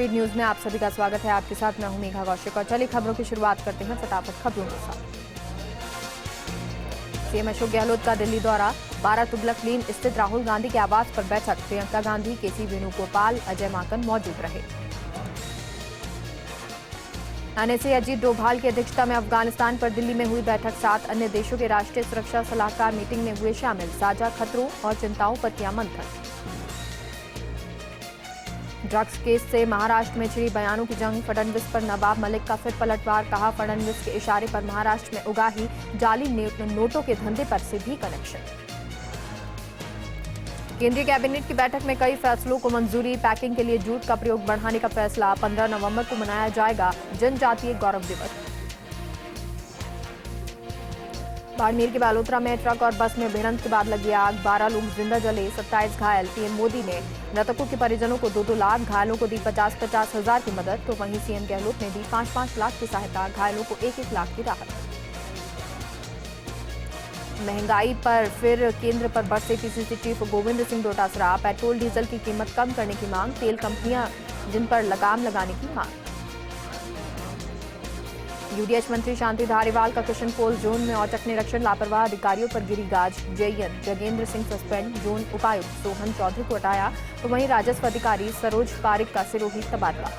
Speed news में आप सभी का स्वागत है। आपके साथ मैं हूं मेघा कौशिक और चलिए खबरों की शुरुआत करते हैं फटाफट खबरों के साथ। सीएम अशोक गहलोत का दिल्ली दौरा, 12 तुगलक लेन स्थित राहुल गांधी के आवास पर बैठक। प्रियंका गांधी, केसी वेणुगोपाल, अजय माकन मौजूद रहे। एनएसए अजीत डोभाल की अध्यक्षता में अफगानिस्तान पर दिल्ली में हुई बैठक। 7 अन्य देशों के राष्ट्रीय सुरक्षा सलाहकार मीटिंग में हुए शामिल। साझा खतरों और चिंताओं पर किया मंथन। ड्रग्स केस से महाराष्ट्र में छिड़ी बयानों की जंग, फडणवीस पर नवाब मलिक का फिर पलटवार। कहा, फडणवीस के इशारे पर महाराष्ट्र में उगाही जाली नोटों के धंधे पर से भी कनेक्शन। केंद्रीय कैबिनेट की बैठक में कई फैसलों को मंजूरी। पैकिंग के लिए जूट का प्रयोग बढ़ाने का फैसला। 15 नवंबर को मनाया जाएगा जनजातीय गौरव दिवस। बाड़मेर के बालोतरा में ट्रक और बस में भिड़ंत के बाद लगी आग, 12 लोग जिंदा जले, 27 घायल। पीएम मोदी ने मृतकों के परिजनों को 2-2 लाख, घायलों को दी 50-50 हजार की मदद। तो वहीं सीएम गहलोत ने दी 5-5 लाख की सहायता, घायलों को 1-1 लाख की राहत। महंगाई पर फिर केंद्र पर बरसे PCC chief Govind Singh Dotasra. Petrol diesel की कीमत कम करने की मांग, तेल कंपनियां जिन पर लगाम लगाने की मांग। यूडीएच मंत्री शांति धारीवाल का किशनपोल जोन में औचक निरीक्षण, लापरवाह अधिकारियों पर गिरी गाज। JEN Jagendra Singh suspend, zone उपायुक्त सोहन चौधरी को हटाया। तो वहीं राजस्व अधिकारी सरोज पारिक का सिरोही तबादला।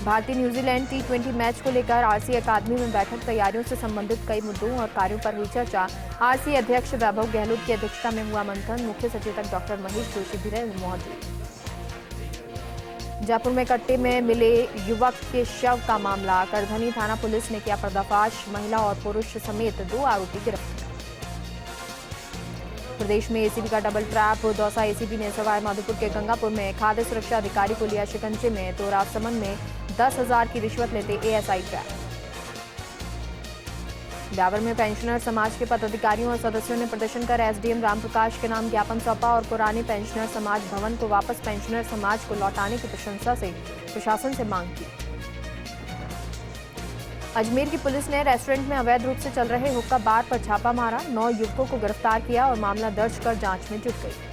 भारतीय न्यूजीलैंड T20 मैच को लेकर आरसी अकादमी में बैठक, तैयारियों से संबंधित कई मुद्दों और कार्यों पर हुई चर्चा। आरसी अध्यक्ष वैभव गहलोत की अध्यक्षता में हुआ मंथन, मुख्य सचेतक डॉक्टर महेश जोशी भी रहे मौजूद। जयपुर में कट्टे में मिले युवक के शव का मामला, करधनी थाना पुलिस ने किया पर्दाफाश। महिला और पुरुष समेत 2 आरोपी गिरफ्तार। प्रदेश में एसीबी का डबल ट्रैप, दौसा एसीबी ने सवाई माधोपुर के गंगापुर में खाद्य सुरक्षा अधिकारी को लिया शिकंजे में। तो राजसमंद में 10,000 की रिश्वत लेते एएसआई ट्रैप। ब्यावर में पेंशनर समाज के पदाधिकारियों और सदस्यों ने प्रदर्शन कर एसडीएम रामप्रकाश के नाम ज्ञापन सौंपा और पुराने पेंशनर समाज भवन को वापस पेंशनर समाज को लौटाने की प्रशासन से मांग की। अजमेर की पुलिस ने रेस्टोरेंट में अवैध रूप से चल रहे हुक्का बार पर छापा मारा, 9 युवकों को गिरफ्तार किया और मामला दर्ज कर जांच में जुट गई।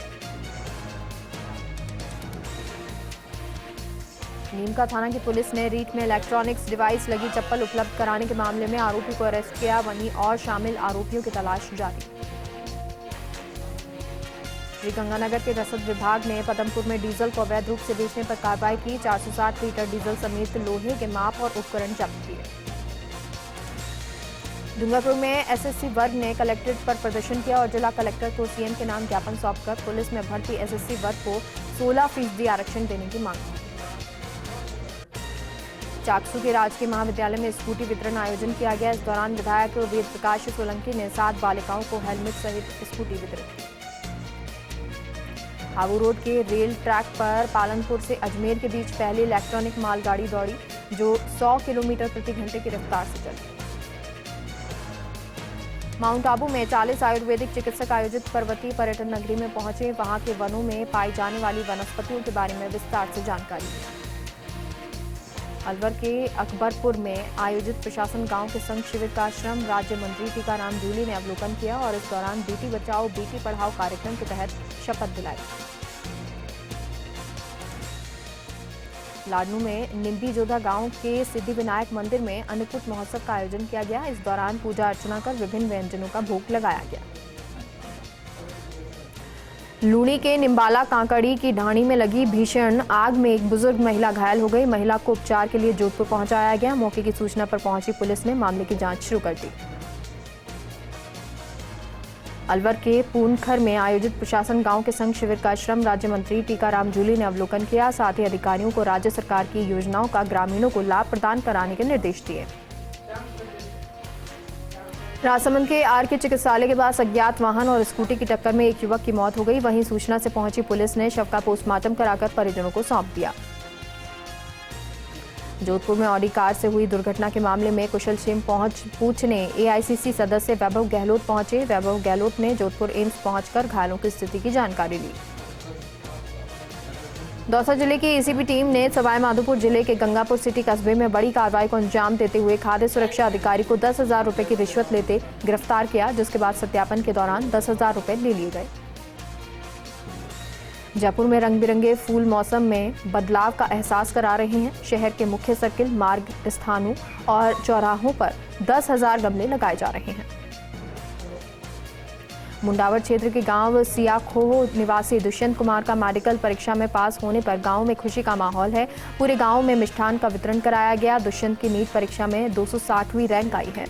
नीमका थाना की पुलिस ने रीट में इलेक्ट्रॉनिक्स डिवाइस लगी चप्पल उपलब्ध कराने के मामले में आरोपी को अरेस्ट किया। वहीं और शामिल आरोपियों की तलाश जारी। श्रीगंगानगर के रसद विभाग ने पदमपुर में डीजल को अवैध रूप से बेचने पर कार्रवाई की। 460 लीटर डीजल समेत लोहे के माप और उपकरण जब्त किए। डूंगरपुर में एसएससी वर्ग ने कलेक्ट्रेट पर प्रदर्शन किया और जिला कलेक्टर को सीएम के नाम ज्ञापन सौंपकर पुलिस में भर्ती एसएससी वर्ग को 16% आरक्षण देने की मांग की। चाकसू के राजकीय महाविद्यालय में स्कूटी वितरण आयोजन किया गया। इस दौरान विधायक वेद प्रकाश सोलंकी ने 7 बालिकाओं को हेलमेट सहित स्कूटी वितरित की। आबू रोड के रेल ट्रैक पर पालनपुर से अजमेर के बीच पहली इलेक्ट्रॉनिक मालगाड़ी दौड़ी, जो 100 किलोमीटर प्रति घंटे की रफ्तार से चली। माउंट आबू में 40 आयुर्वेदिक चिकित्सक आयोजित पर्वतीय पर्यटन नगरी में पहुंचे। वहां के वनों में पाई जाने वाली वनस्पतियों के बारे में विस्तार से जानकारी दी। अलवर के अकबरपुर में आयोजित प्रशासन गांव के संघ शिविर का श्रम राज्य मंत्री टीकाराम जूली ने अवलोकन किया और इस दौरान बेटी बचाओ बेटी पढ़ाओ कार्यक्रम के तहत शपथ दिलाई। लाडनू में निम्बी जोधा गांव के सिद्धि विनायक मंदिर में अन्नकूट महोत्सव का आयोजन किया गया। इस दौरान पूजा अर्चना कर विभिन्न व्यंजनों का भोग लगाया गया। लूणी के निम्बाला कांकड़ी की ढाणी में लगी भीषण आग में एक बुजुर्ग महिला घायल हो गई। महिला को उपचार के लिए जोधपुर पहुंचाया गया। मौके की सूचना पर पहुंची पुलिस ने मामले की जांच शुरू कर दी। अलवर के पूनखर में आयोजित प्रशासन गांव के संघ शिविर का श्रम राज्य मंत्री टीकाराम जूली ने अवलोकन किया। साथ ही अधिकारियों को राज्य सरकार की योजनाओं का ग्रामीणों को लाभ प्रदान कराने के निर्देश दिए। राजसमंद के आरके चिकित्सालय के पास अज्ञात वाहन और स्कूटी की टक्कर में एक युवक की मौत हो गई। वहीं सूचना से पहुंची पुलिस ने शव का पोस्टमार्टम कराकर परिजनों को सौंप दिया। जोधपुर में ऑडी कार से हुई दुर्घटना के मामले में कुशल क्षेम पूछने एआईसीसी सदस्य वैभव गहलोत पहुंचे। वैभव गहलोत ने जोधपुर एम्स पहुंचकर घायलों की स्थिति की जानकारी ली। दौसा जिले की एसीबी टीम ने सवाई माधोपुर जिले के गंगापुर सिटी कस्बे में बड़ी कार्रवाई को अंजाम देते हुए खाद्य सुरक्षा अधिकारी को 10,000 रुपए की रिश्वत लेते गिरफ्तार किया, जिसके बाद सत्यापन के दौरान 10,000 रुपए ले लिए गए। जयपुर में रंग बिरंगे फूल मौसम में बदलाव का एहसास करा रहे हैं। शहर के मुख्य सर्किल, मार्ग स्थानों और चौराहों पर 10,000 गमले लगाए जा रहे हैं। मुंडावर क्षेत्र के गांव सियाखोह निवासी दुष्यंत कुमार का मेडिकल परीक्षा में पास होने पर गांव में खुशी का माहौल है। पूरे गांव में मिष्ठान का वितरण कराया गया। दुष्यंत की नीट परीक्षा में 260वीं रैंक आई है।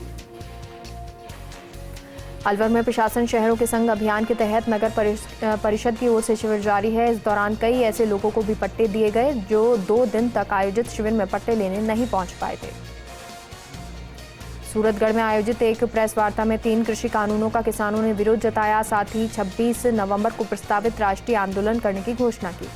अलवर में प्रशासन शहरों के संग अभियान के तहत नगर परिषद की ओर से शिविर जारी है। इस दौरान कई ऐसे लोगों को भी पट्टे दिए गए जो 2 दिन तक आयोजित शिविर में पट्टे लेने नहीं पहुंच पाए थे। सूरतगढ़ में आयोजित एक प्रेस वार्ता में 3 कृषि कानूनों का किसानों ने विरोध जताया। साथ ही 26 नवंबर को प्रस्तावित राष्ट्रीय आंदोलन करने की घोषणा की।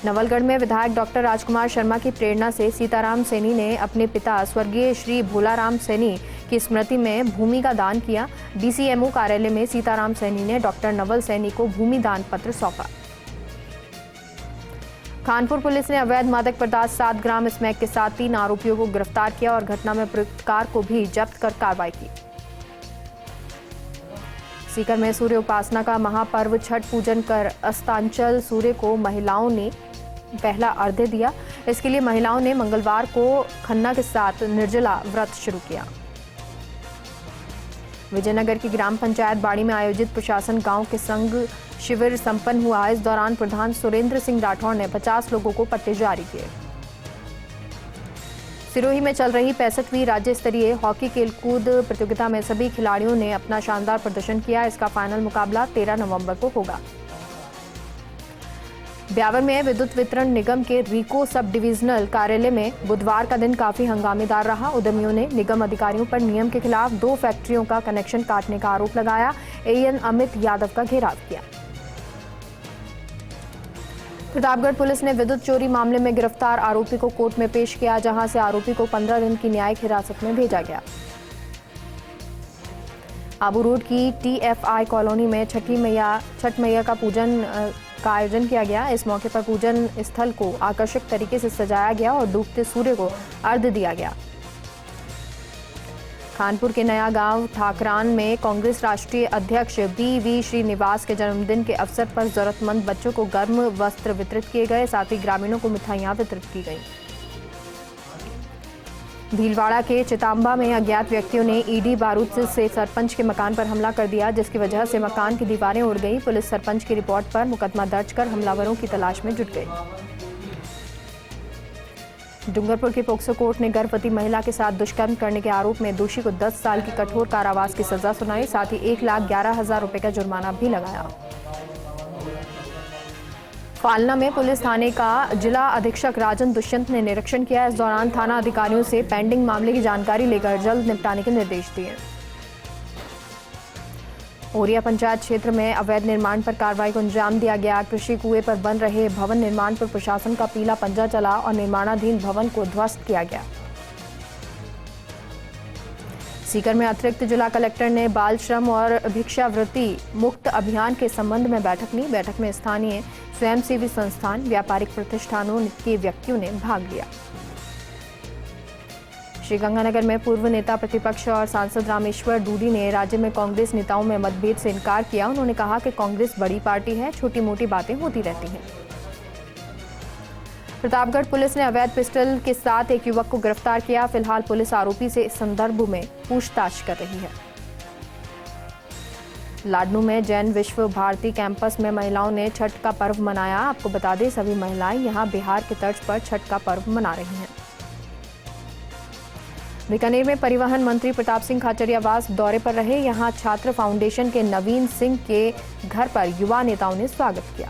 नवलगढ़ में विधायक डॉक्टर राजकुमार शर्मा की प्रेरणा से सीताराम सैनी ने अपने पिता स्वर्गीय श्री भोलाराम सैनी की स्मृति में भूमि का दान किया। डीसीएमओ कार्यालय में सीताराम सैनी ने डॉक्टर नवल सैनी को भूमि दान पत्र सौंपा। कानपुर पुलिस ने अवैध मादक पदार्थ 7 ग्राम स्मैक के साथ 3 आरोपियों को गिरफ्तार किया और घटना में प्रयुक्त कार को भी जब्त कर कार्रवाई की। सीकर में सूर्य उपासना का महापर्व छठ पूजन कर अस्तांचल सूर्य को महिलाओं ने पहला अर्घ्य दिया। इसके लिए महिलाओं ने मंगलवार को खन्ना के साथ निर्जला व्रत शुरू किया। विजयनगर की ग्राम पंचायत बाड़ी में आयोजित प्रशासन गांव के संग शिविर संपन्न हुआ। इस दौरान प्रधान सुरेंद्र सिंह राठौड़ ने 50 लोगों को पट्टे जारी किए। सिरोही में चल रही 65वीं राज्य स्तरीय हॉकी खेलकूद प्रतियोगिता में सभी खिलाड़ियों ने अपना शानदार प्रदर्शन किया। इसका फाइनल मुकाबला 13 नवंबर को होगा। ब्यावर में विद्युत वितरण निगम के रीको सब डिविजनल कार्यालय में बुधवार का दिन काफी हंगामेदार रहा। उद्यमियों ने निगम अधिकारियों पर नियम के खिलाफ 2 फैक्ट्रियों का कनेक्शन काटने का आरोप लगाया। एएन अमित यादव का घेराव किया। प्रतापगढ़ पुलिस ने विद्युत चोरी मामले में गिरफ्तार आरोपी को कोर्ट में पेश किया, जहां से आरोपी को 15 दिन की न्यायिक हिरासत में भेजा गया। आबू रोड की टीएफआई कॉलोनी में छठ मैया का पूजन का आयोजन किया गया। इस मौके पर पूजन स्थल को आकर्षक तरीके से सजाया गया और डूबते सूर्य को अर्घ्य दिया गया। कानपुर के नया गांव ठाकरान में कांग्रेस राष्ट्रीय अध्यक्ष बीवी श्रीनिवास के जन्मदिन के अवसर पर जरूरतमंद बच्चों को गर्म वस्त्र वितरित किए गए। साथ ही ग्रामीणों को मिठाइयां वितरित की गई। भीलवाड़ा के चितांबा में अज्ञात व्यक्तियों ने ईडी बारूद से सरपंच के मकान पर हमला कर दिया, जिसकी वजह से मकान की दीवारें उड़ गई। पुलिस सरपंच की रिपोर्ट पर मुकदमा दर्ज कर हमलावरों की तलाश में जुट गई। डूंगरपुर की पोक्सो कोर्ट ने गर्भवती महिला के साथ दुष्कर्म करने के आरोप में दोषी को 10 साल की कठोर कारावास की सजा सुनाई। साथ ही 1,11,000 रुपए का जुर्माना भी लगाया। फालना में पुलिस थाने का जिला अधीक्षक राजन दुष्यंत ने निरीक्षण किया। इस दौरान थाना अधिकारियों से पेंडिंग मामले की जानकारी लेकर जल्द निपटाने के निर्देश दिए। ओरिया पंचायत क्षेत्र में अवैध निर्माण पर कार्रवाई को अंजाम दिया गया। कृषि कुएं पर बन रहे भवन निर्माण पर प्रशासन का पीला पंजा चला और निर्माणाधीन भवन को ध्वस्त किया गया। सीकर में अतिरिक्त जिला कलेक्टर ने बाल श्रम और भिक्षावृत्ति मुक्त अभियान के संबंध में बैठक ली। बैठक में स्थानीय स्वयंसेवी संस्थान, व्यापारिक प्रतिष्ठानों के व्यक्तियों ने भाग लिया। श्रीगंगानगर में पूर्व नेता प्रतिपक्ष और सांसद रामेश्वर डूडी ने राज्य में कांग्रेस नेताओं में मतभेद से इनकार किया। उन्होंने कहा कि कांग्रेस बड़ी पार्टी है, छोटी मोटी बातें होती रहती हैं। प्रतापगढ़ पुलिस ने अवैध पिस्टल के साथ एक युवक को गिरफ्तार किया। फिलहाल पुलिस आरोपी से इस संदर्भ में पूछताछ कर रही है। लाडनू में जैन विश्व भारती कैंपस में महिलाओं ने छठ का पर्व मनाया। आपको बता दें, सभी महिलाएं यहां बिहार के तर्ज पर छठ का पर्व मना रही हैं। बीकानेर में परिवहन मंत्री प्रताप सिंह खाचरियावास दौरे पर रहे। यहां छात्र फाउंडेशन के नवीन सिंह के घर पर युवा नेताओं ने स्वागत किया।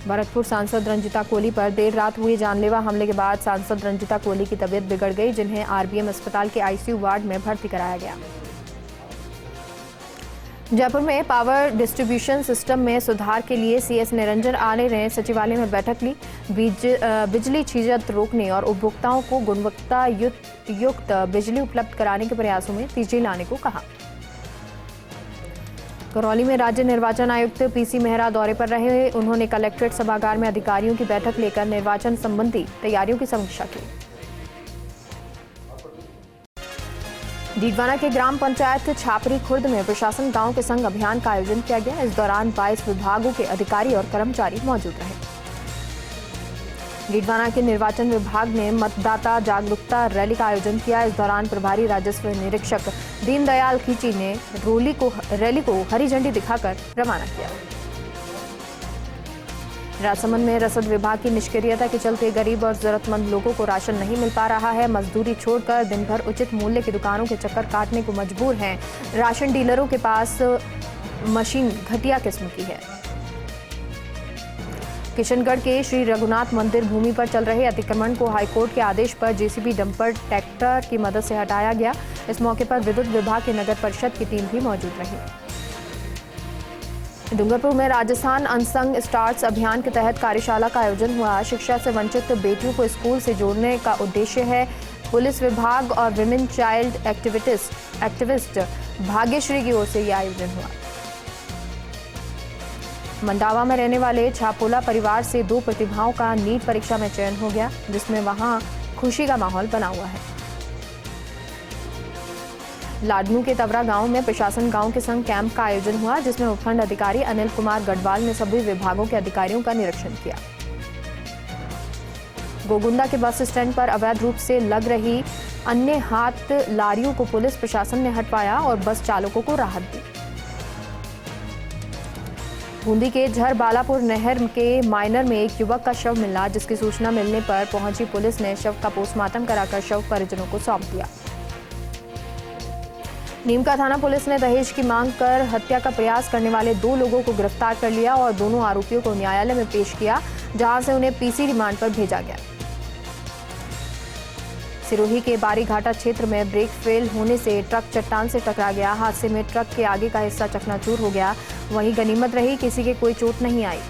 भरतपुर सांसद रंजिता कोहली पर देर रात हुए जानलेवा हमले के बाद सांसद रंजिता कोहली की तबीयत बिगड़ गई, जिन्हें आरबीएम अस्पताल के आईसीयू वार्ड में भर्ती कराया गया। जयपुर में पावर डिस्ट्रीब्यूशन सिस्टम में सुधार के लिए सीएस निरंजन आर्य ने सचिवालय में बैठक ली। बिजली छीजत रोकने और उपभोक्ताओं को गुणवत्ता युक्त बिजली उपलब्ध कराने के प्रयासों में तेजी लाने को कहा। करौली में राज्य निर्वाचन आयुक्त पीसी मेहरा दौरे पर रहे। उन्होंने कलेक्ट्रेट सभागार में अधिकारियों की बैठक लेकर निर्वाचन संबंधी तैयारियों की समीक्षा की। डीडवाना के ग्राम पंचायत छापरी खुर्द में प्रशासन गांव के संग अभियान का आयोजन किया गया। इस दौरान 22 विभागों के अधिकारी और कर्मचारी मौजूद रहे। डीडवाना के निर्वाचन विभाग ने मतदाता जागरूकता रैली का आयोजन किया। इस दौरान प्रभारी राजस्व निरीक्षक दीनदयाल खींची ने रैली को हरी झंडी दिखाकर रवाना किया। राजसमंद में रसद विभाग की निष्क्रियता के चलते गरीब और जरूरतमंद लोगों को राशन नहीं मिल पा रहा है। मजदूरी छोड़कर दिन भर उचित मूल्य की दुकानों के चक्कर काटने को मजबूर हैं। राशन डीलरों के पास मशीन घटिया किस्म की है। किशनगढ़ के श्री रघुनाथ मंदिर भूमि पर चल रहे अतिक्रमण को हाईकोर्ट के आदेश पर जेसीबी डंपर ट्रैक्टर की मदद से हटाया गया। इस मौके पर विद्युत विभाग के नगर परिषद की टीम भी मौजूद रही। डूंगरपुर में राजस्थान अनसंग स्टार्स अभियान के तहत कार्यशाला का आयोजन हुआ। शिक्षा से वंचित बेटियों को स्कूल से जोड़ने का उद्देश्य है। पुलिस विभाग और विमेन चाइल्ड एक्टिविस्ट भाग्यश्री की ओर से यह आयोजन हुआ। मंडावा में रहने वाले छापोला परिवार से 2 प्रतिभाओं का नीट परीक्षा में चयन हो गया, जिसमें वहां खुशी का माहौल बना हुआ है। लाडनू के तवरा गांव में प्रशासन गांव के संग कैंप का आयोजन हुआ, जिसमें उपखंड अधिकारी अनिल कुमार गढ़वाल ने सभी विभागों के अधिकारियों का निरीक्षण किया। गोगुंदा के बस स्टैंड पर अवैध रूप से लग रही अन्य हाथ लारियों को पुलिस प्रशासन ने हटवाया और बस चालकों को राहत दी। बूंदी के झर बालापुर नहर के माइनर में एक युवक का शव मिला, जिसकी सूचना मिलने पर पहुंची पुलिस ने शव का पोस्टमार्टम कराकर शव परिजनों को सौंप दिया। नीमका थाना पुलिस ने दहेज की मांग कर हत्या का प्रयास करने वाले 2 लोगों को गिरफ्तार कर लिया और दोनों आरोपियों को न्यायालय में पेश किया, जहां से उन्हें पीसी रिमांड पर भेजा गया। सिरोही के बारीघाटा क्षेत्र में ब्रेक फेल होने से ट्रक चट्टान से टकरा गया। हादसे में ट्रक के आगे का हिस्सा चकनाचूर हो गया। वहीं गनीमत रही, किसी के कोई चोट नहीं आई।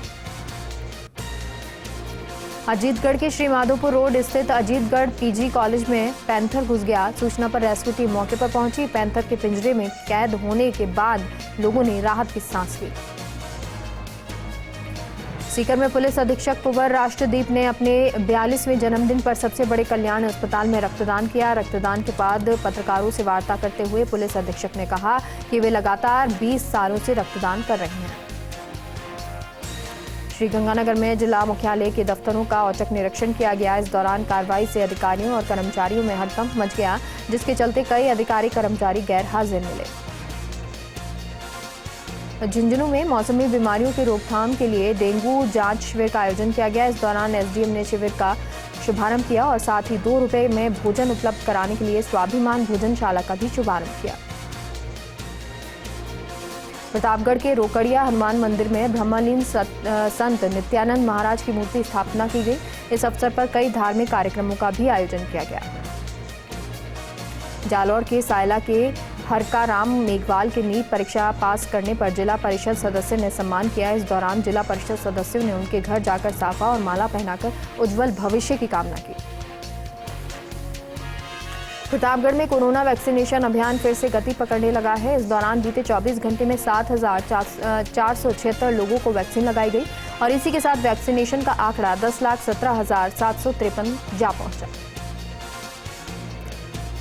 अजीतगढ़ के श्री माधोपुर रोड स्थित अजीतगढ़ पीजी कॉलेज में पैंथर घुस गया। सूचना पर रेस्क्यू टीम मौके पर पहुंची। पैंथर के पिंजरे में कैद होने के बाद लोगों ने राहत की सांस ली। सीकर में पुलिस अधीक्षक कुंवर राष्ट्रदीप ने अपने 42वें जन्मदिन पर सबसे बड़े कल्याण अस्पताल में रक्तदान किया। रक्तदान के बाद पत्रकारों से वार्ता करते हुए पुलिस अधीक्षक ने कहा कि वे लगातार 20 सालों से रक्तदान कर रहे हैं। श्रीगंगानगर में जिला मुख्यालय के दफ्तरों का औचक निरीक्षण किया गया। इस दौरान कार्रवाई से अधिकारियों और कर्मचारियों में हड़कंप मच गया, जिसके चलते कई अधिकारी कर्मचारी गैर हाजिर मिले। झुंझुनू में मौसमी बीमारियों की रोकथाम के लिए डेंगू जांच शिविर का आयोजन किया गया। इस दौरान एसडीएम ने शिविर का शुभारंभ किया और साथ ही 2 रुपए में भोजन उपलब्ध कराने के लिए स्वाभिमान भोजनशाला का भी शुभारंभ किया। प्रतापगढ़ के रोकड़िया हनुमान मंदिर में ब्रह्मलीन संत नित्यानंद महाराज की मूर्ति स्थापना की गई। इस अवसर पर कई धार्मिक कार्यक्रमों का भी आयोजन किया गया। जालौर के सायला के हरकाराम मेघवाल के नीट परीक्षा पास करने पर जिला परिषद सदस्य ने सम्मान किया। इस दौरान जिला परिषद सदस्यों ने उनके घर जाकर साफा और माला पहनाकर उज्जवल भविष्य की कामना की। प्रतापगढ़ में कोरोना वैक्सीनेशन अभियान फिर से गति पकड़ने लगा है। इस दौरान बीते 24 घंटे में 7,476 लोगों को वैक्सीन लगाई गई और इसी के साथ वैक्सीनेशन का आंकड़ा 10,17,753 जा पहुंचा।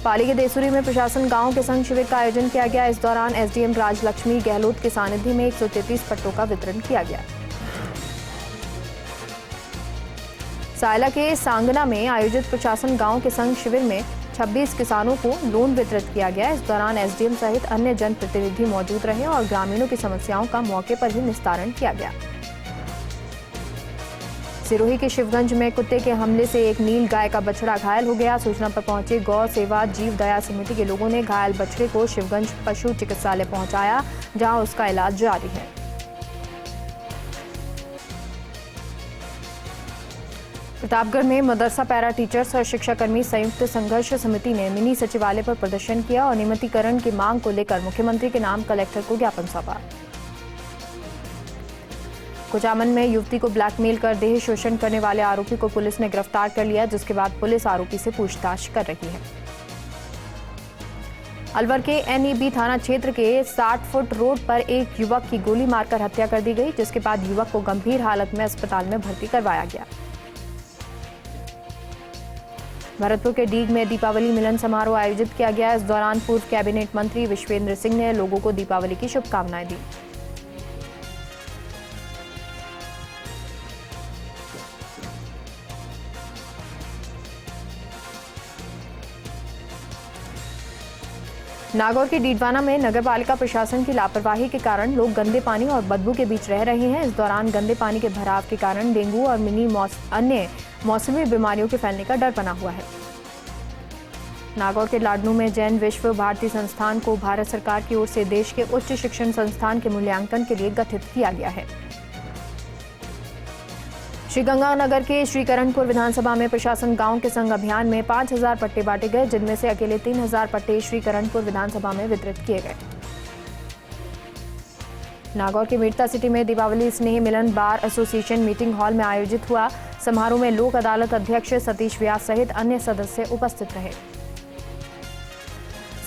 पाली के देसुरी में प्रशासन गांव के संग शिविर का आयोजन किया गया। इस दौरान एसडीएम राजलक्ष्मी गहलोत के सानिध्य में 133 पट्टों का वितरण किया गया। सायला के सांगना में आयोजित प्रशासन गांव के संग शिविर में 26 किसानों को लोन वितरित किया गया। इस दौरान एसडीएम सहित अन्य जनप्रतिनिधि मौजूद रहे और ग्रामीणों की समस्याओं का मौके पर ही निस्तारण किया गया। सिरोही के शिवगंज में कुत्ते के हमले से एक नील गाय का बछड़ा घायल हो गया। सूचना पर पहुंचे गौ सेवा जीव दया समिति के लोगों ने घायल बछड़े को शिवगंज पशु चिकित्सालय पहुंचाया, जहां उसका इलाज जारी है। प्रतापगढ़ में मदरसा पैरा टीचर्स और शिक्षाकर्मी संयुक्त संघर्ष समिति ने मिनी सचिवालय पर प्रदर्शन किया और नियमितीकरण की मांग को लेकर मुख्यमंत्री के नाम कलेक्टर को ज्ञापन सौंपा। कुचामन में युवती को ब्लैकमेल कर देह शोषण करने वाले आरोपी को पुलिस ने गिरफ्तार कर लिया, जिसके बाद पुलिस आरोपी से पूछताछ कर रही है। अलवर के एनईबी थाना क्षेत्र के 60 फुट रोड पर एक युवक की गोली मारकर हत्या कर दी गई, जिसके बाद युवक को गंभीर हालत में अस्पताल में भर्ती करवाया गया। भरतपुर के डीग में दीपावली मिलन समारोह आयोजित किया गया। इस दौरान पूर्व कैबिनेट मंत्री विश्वेंद्र सिंह ने लोगों को दीपावली की शुभकामनाएं दी। नागौर के डीडवाना में नगरपालिका प्रशासन की लापरवाही के कारण लोग गंदे पानी और बदबू के बीच रह रहे हैं। इस दौरान गंदे पानी के भराव के कारण डेंगू और अन्य मौसमी बीमारियों के फैलने का डर बना हुआ है। नागौर के लाडनू में जैन विश्व भारती संस्थान को भारत सरकार की ओर से देश के उच्च शिक्षण संस्थान के मूल्यांकन के लिए गठित किया गया है। श्रीगंगानगर के श्रीकरणपुर विधानसभा में प्रशासन गांव के संग अभियान में 5000 पट्टे बांटे गए, जिनमें से अकेले 3000 पट्टे श्रीकरणपुर विधानसभा में वितरित किए गए। नागौर के मीरता सिटी में दीपावली स्नेह मिलन बार एसोसिएशन मीटिंग हॉल में आयोजित हुआ। समारोह में लोक अदालत अध्यक्ष सतीश व्यास सहित अन्य सदस्य उपस्थित रहे।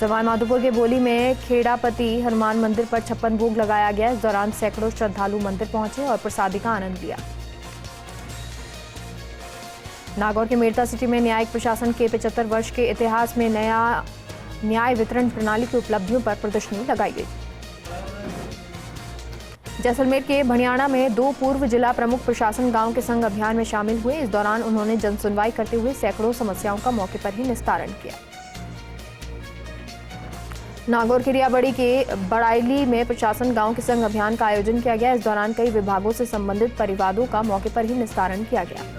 सवाईमाधोपुर के बोली में खेड़ापति हनुमान मंदिर पर 56 भोग लगाया गया। इस दौरान सैकड़ों श्रद्धालु मंदिर पहुंचे और प्रसादी का आनंद लिया। नागौर के मेरता सिटी में न्यायिक प्रशासन के 75 वर्ष के इतिहास में नया न्याय वितरण प्रणाली की उपलब्धियों पर प्रदर्शनी लगाई गई। जैसलमेर के भणियाणा में 2 पूर्व जिला प्रमुख प्रशासन गांव के संग अभियान में शामिल हुए। इस दौरान उन्होंने जनसुनवाई करते हुए सैकड़ों समस्याओं का मौके पर ही निस्तारण किया। नागौर के रियाबड़ी के बड़ाइली में प्रशासन गांव के संग अभियान का आयोजन किया गया। इस दौरान कई विभागों से संबंधित परिवादों का मौके पर ही निस्तारण किया गया।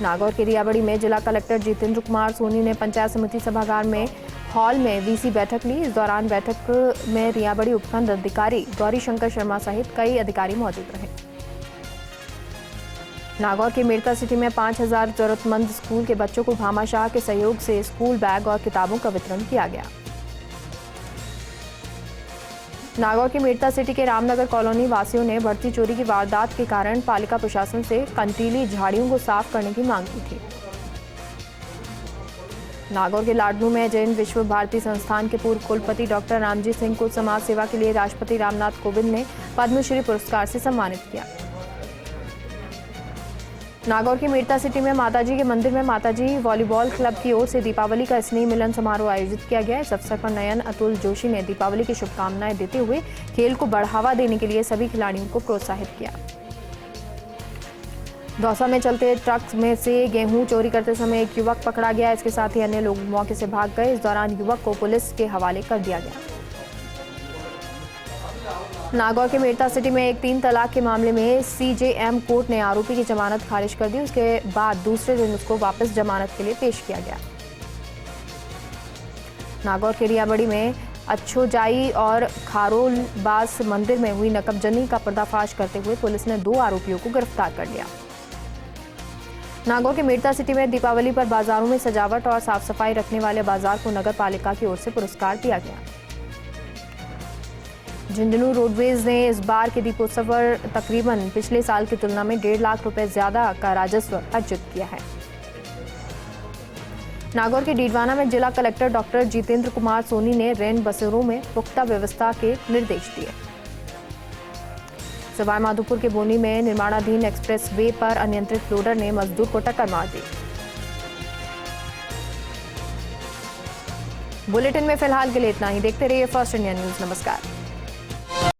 नागौर के रियाबड़ी में जिला कलेक्टर जितेंद्र कुमार सोनी ने पंचायत समिति सभागार में हॉल में वीसी बैठक ली। इस दौरान बैठक में रियाबड़ी उपखंड अधिकारी गौरी शंकर शर्मा सहित कई अधिकारी मौजूद रहे। नागौर के मेरता सिटी में 5000 जरूरतमंद स्कूल के बच्चों को भामाशाह के सहयोग से स्कूल बैग और किताबों का वितरण किया गया। नागौर के मेरता सिटी के रामनगर कॉलोनी वासियों ने बढ़ती चोरी की वारदात के कारण पालिका प्रशासन से कंटीली झाड़ियों को साफ करने की मांग की थी। नागौर के लाडनू में जैन विश्व भारती संस्थान के पूर्व कुलपति डॉक्टर रामजी सिंह को समाज सेवा के लिए राष्ट्रपति रामनाथ कोविंद ने पद्मश्री पुरस्कार से सम्मानित किया। नागौर की मेरता सिटी में माताजी के मंदिर में माताजी वॉलीबॉल क्लब की ओर से दीपावली का स्नेह मिलन समारोह आयोजित किया गया। इस अवसर पर नयन अतुल जोशी ने दीपावली की शुभकामनाएं देते हुए खेल को बढ़ावा देने के लिए सभी खिलाड़ियों को प्रोत्साहित किया। दौसा में चलते ट्रक में से गेहूं चोरी करते समय एक युवक पकड़ा गया। इसके साथ ही अन्य लोग मौके से भाग गए। इस दौरान युवक को पुलिस के हवाले कर दिया गया। नागौर के मेरता सिटी में एक 3 तलाक के मामले में सीजेएम कोर्ट ने आरोपी की जमानत खारिज कर दी। उसके बाद दूसरे दिन उसको वापस जमानत के लिए पेश किया गया। नागौर के रियाबड़ी में अच्छोजाई और खारोलबास मंदिर में हुई नकबजनी का पर्दाफाश करते हुए पुलिस ने 2 आरोपियों को गिरफ्तार कर लिया। नागौर के मेरता सिटी में दीपावली पर बाजारों में सजावट और साफ सफाई रखने वाले बाजार को नगर पालिका की ओर से पुरस्कार दिया गया। झुंझुनू रोडवेज ने इस बार के दीपोत्सव पर तकरीबन पिछले साल की तुलना में 1.5 लाख रुपए ज्यादा का राजस्व अर्जित किया है। नागौर के डीडवाना में जिला कलेक्टर डॉक्टर जितेंद्र कुमार सोनी ने रेन बसेरों में पुख्ता व्यवस्था के निर्देश दिए। सवाईमाधोपुर के बोनी में निर्माणाधीन एक्सप्रेस वे पर अनियंत्रित लोडर ने मजदूर को टक्कर मार दी। बुलेटिन में फिलहाल के लिए इतना ही। देखते रहिए फर्स्ट इंडिया न्यूज। नमस्कार।